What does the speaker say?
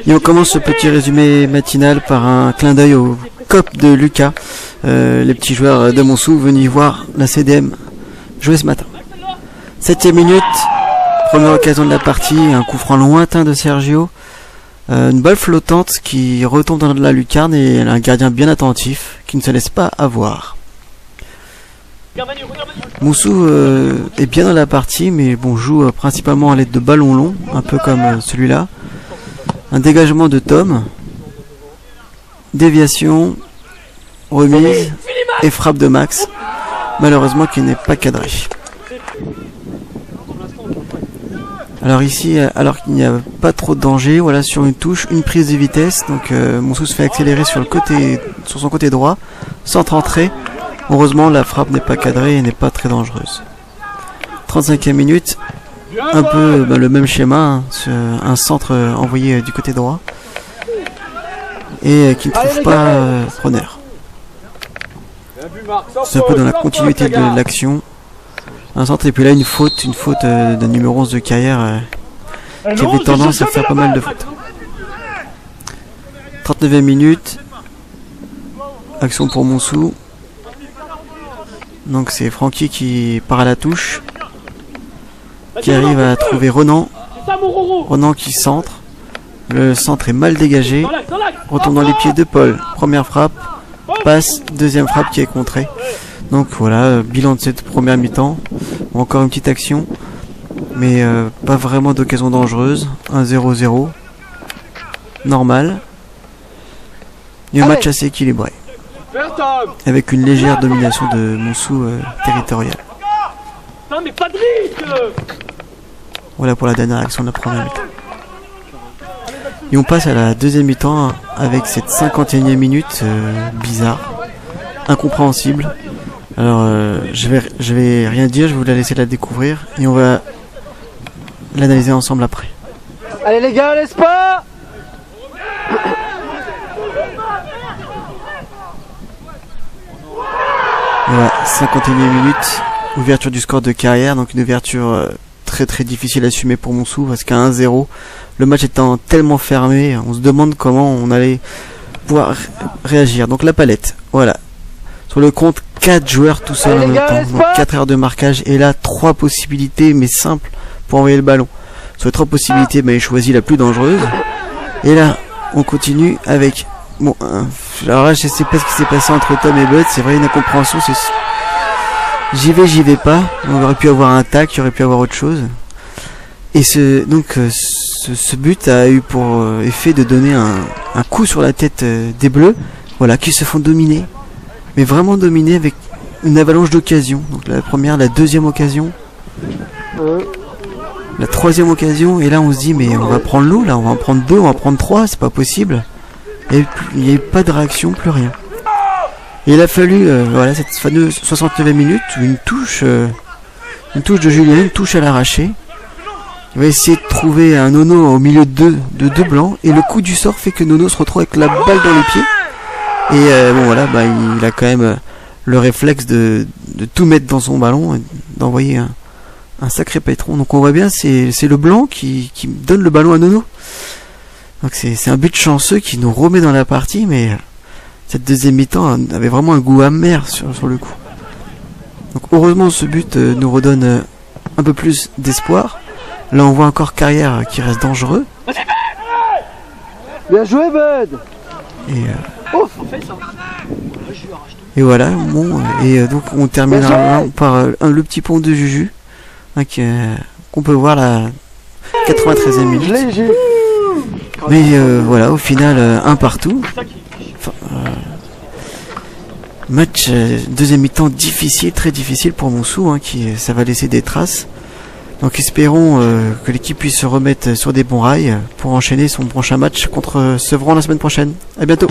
Et on commence ce petit résumé matinal par un clin d'œil au COP de Lucas, les petits joueurs de Montsou venus voir la CDM jouer ce matin. 7e minute, première occasion de la partie, un coup franc lointain de Sergio, une balle flottante qui retombe dans la lucarne et un gardien bien attentif qui ne se laisse pas avoir. Montsou est bien dans la partie, mais bon, joue principalement à l'aide de ballons longs, un peu comme celui-là. Un dégagement de Tom, déviation, remise et frappe de Max, malheureusement qui n'est pas cadré. Alors ici, alors qu'il n'y a pas trop de danger, voilà, sur une touche, une prise de vitesse, donc Montsou se fait accélérer sur son côté droit, centre entrée. Heureusement, la frappe n'est pas cadrée et n'est pas très dangereuse. 35e minute, un peu le même schéma, hein, un centre envoyé du côté droit et qui ne trouve pas preneur. C'est un peu dans la continuité de l'action. Un centre et puis là une faute de numéro 11 de Carrière qui avait tendance à faire pas mal de fautes. 39e minute, action pour Montsou. Donc c'est Francky qui part à la touche, qui arrive à trouver Renan qui centre. Le centre est mal dégagé, retombe dans les pieds de Paul. Première frappe, passe, deuxième frappe qui est contrée. Donc voilà, bilan de cette première mi-temps. Encore une petite action, mais pas vraiment d'occasion dangereuse. 1-0-0, normal. Et un match assez équilibré, avec une légère domination de Montsou territoriale. Voilà pour la dernière action de la première mi-temps. Et on passe à la deuxième mi-temps avec cette 51e minute bizarre, incompréhensible. Alors je vais rien dire, je vais vous la laisser la découvrir et on va l'analyser ensemble après. Allez les gars, laisse pas. Voilà, 51e minute, ouverture du score de Carrière, donc une ouverture très très difficile à assumer pour Montsou parce qu'à 1-0, le match étant tellement fermé, on se demande comment on allait pouvoir réagir. Donc la palette, voilà. Sur le compte, 4 joueurs tout seuls en même temps, donc 4 erreurs de marquage et là 3 possibilités mais simples pour envoyer le ballon. Sur les 3 possibilités, il choisit la plus dangereuse. Et là, on continue avec... Bon, alors là, je sais pas ce qui s'est passé entre Tom et Bud, c'est vrai une incompréhension, c'est... J'y vais pas, on aurait pu avoir un tac, il aurait pu avoir autre chose. Et ce but a eu pour effet de donner un coup sur la tête des Bleus, voilà, qui se font dominer. Mais vraiment dominer avec une avalanche d'occasions. Donc la première, la deuxième occasion, la troisième occasion, et là on se dit mais on va prendre l'eau, là on va en prendre 2, on va en prendre 3, c'est pas possible. Il n'y a eu pas de réaction, plus rien. Et il a fallu, voilà, cette fameuse 69e minute, une touche de Julien, une touche à l'arraché. Il va essayer de trouver un Nono au milieu de deux blancs, et le coup du sort fait que Nono se retrouve avec la balle dans les pieds. Et bon voilà, il a quand même le réflexe de tout mettre dans son ballon, et d'envoyer un sacré pétron. Donc on voit bien, c'est le blanc qui donne le ballon à Nono. Donc c'est un but chanceux qui nous remet dans la partie, mais cette deuxième mi-temps avait vraiment un goût amer sur le coup. Donc heureusement ce but nous redonne un peu plus d'espoir. Là on voit encore Carrière qui reste dangereux. Bien joué Bud. Et voilà, bon, et donc on terminera par le petit pont de Juju, hein, qu'on peut voir la 93e minute. Mais voilà, au final, un partout. Match deuxième mi-temps difficile, très difficile pour Montsou, hein, ça va laisser des traces. Donc espérons que l'équipe puisse se remettre sur des bons rails pour enchaîner son prochain match contre Sevran la semaine prochaine. À bientôt.